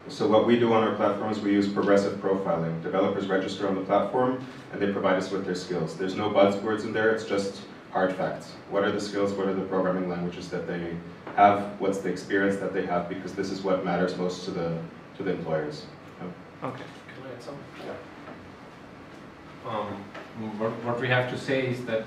So what we do on our platform is we use progressive profiling. Developers register on the platform and they provide us with their skills. There's no buzzwords in there, it's just hard facts. What are the skills, what are the programming languages that they have, what's the experience that they have, because this is what matters most to the employers. Okay, can I add something? Yeah. What we have to say is that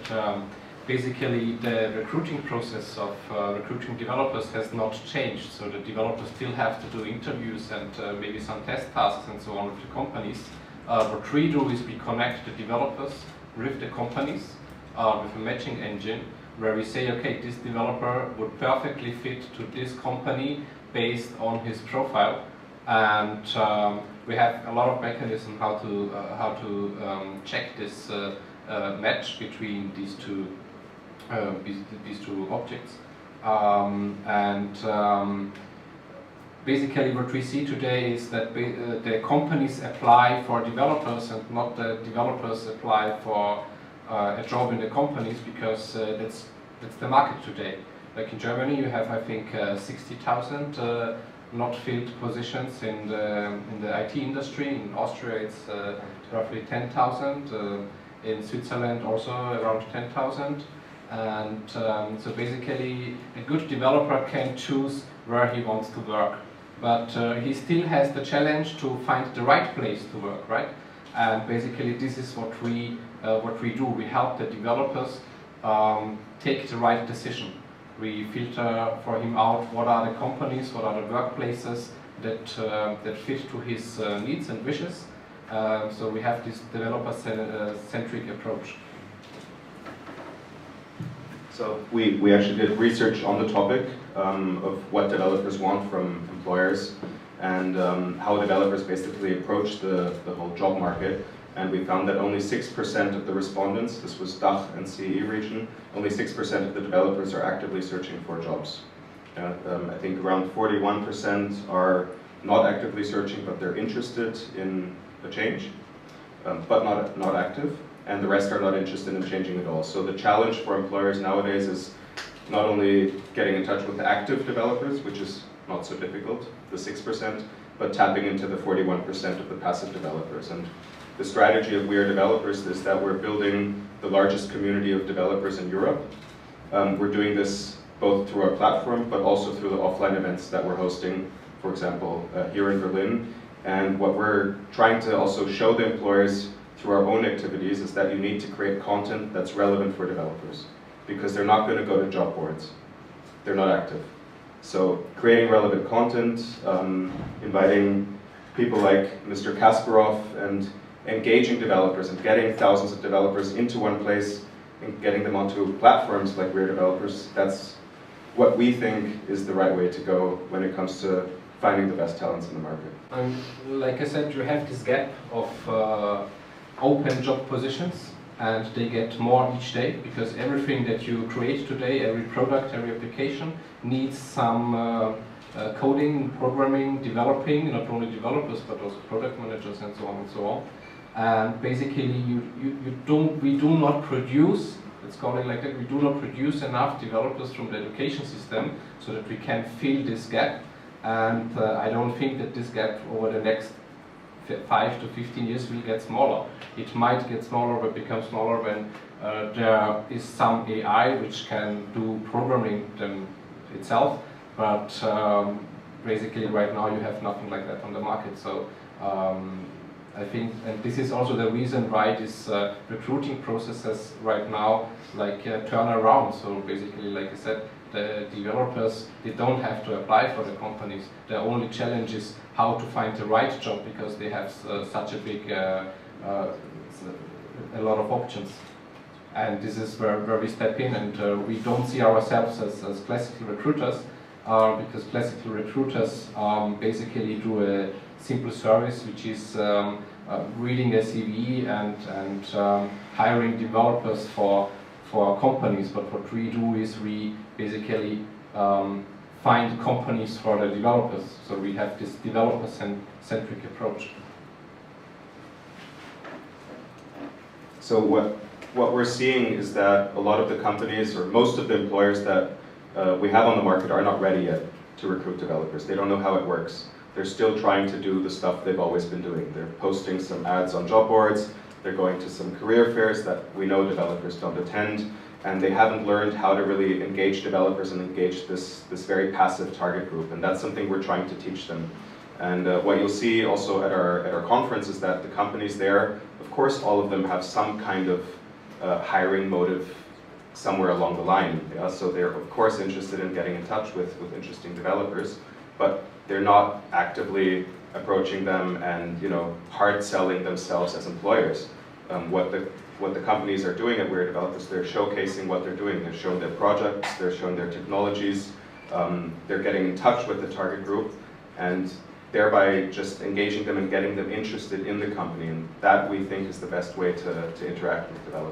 basically the recruiting process of recruiting developers has not changed. So the developers still have to do interviews and maybe some test tasks and so on with the companies. What we do is we connect the developers with the companies with a matching engine where we say, okay, this developer would perfectly fit to this company based on his profile. And we have a lot of mechanism how to check this match between these two objects. Basically what we see today is that the companies apply for developers and not the developers apply for a job in the companies, because that's the market today. Like in Germany you have, I think, 60,000 not filled positions in the IT industry. In Austria it's roughly 10,000. In Switzerland also around 10,000. And so basically a good developer can choose where he wants to work, but he still has the challenge to find the right place to work, right? And basically this is what we do. We help the developers take the right decision. We filter for him out what are the companies, what are the workplaces that fit to his needs and wishes. So we have this developer-centric approach. So we actually did research on the topic of what developers want from employers and how developers basically approach the whole job market. And we found that only 6% of the respondents, this was DACH and CE region, only 6% of the developers are actively searching for jobs. I think around 41% are not actively searching, but they're interested in a change, but not active. And the rest are not interested in changing at all. So the challenge for employers nowadays is not only getting in touch with the active developers, which is not so difficult, the 6%, but tapping into the 41% of the passive developers. And the strategy of WeAreDevelopers is that we're building the largest community of developers in Europe. We're doing this both through our platform, but also through the offline events that we're hosting, for example, here in Berlin. And what we're trying to also show the employers through our own activities is that you need to create content that's relevant for developers, because they're not going to go to job boards. They're not active. So creating relevant content, inviting people like Mr. Kasparov and engaging developers and getting thousands of developers into one place and getting them onto platforms like WeAreDevelopers, that's what we think is the right way to go when it comes to finding the best talents in the market. Like I said, you have this gap of open job positions, and they get more each day, because everything that you create today, every product, every application, needs some coding, programming, developing, not only developers but also product managers and so on and so on. And basically we do not produce, let's call it like that, we do not produce enough developers from the education system so that we can fill this gap. And I don't think that this gap over the next 5 to 15 years will get smaller. It might get smaller, but become smaller when there is some AI which can do programming them itself. But basically right now you have nothing like that on the market. So I think, and this is also the reason why this recruiting processes right now turn around. So basically, like I said, the developers, they don't have to apply for the companies. Their only challenge is how to find the right job, because they have such a big, a lot of options. And this is where we step in, and we don't see ourselves as classical recruiters, because classical recruiters basically do a simple service, which is reading a CV and hiring developers for companies. But what we do is we basically find companies for the developers. So we have this developer-centric approach. So what we're seeing is that a lot of the companies, or most of the employers that we have on the market, are not ready yet to recruit developers. They don't know how it works. they're still trying to do the stuff they've always been doing. They're posting some ads on job boards, they're going to some career fairs that we know developers don't attend, and they haven't learned how to really engage developers and engage this very passive target group, and that's something we're trying to teach them. And what you'll see also at our conference is that the companies there, of course all of them have some kind of hiring motive somewhere along the line. Yeah? So they're of course interested in getting in touch with interesting developers, but they're not actively approaching them and hard selling themselves as employers. What the companies are doing at WeAreDevelopers, they're showcasing what they're doing. They're showing their projects, they're showing their technologies, they're getting in touch with the target group, and thereby just engaging them and getting them interested in the company. And that, we think, is the best way to interact with developers.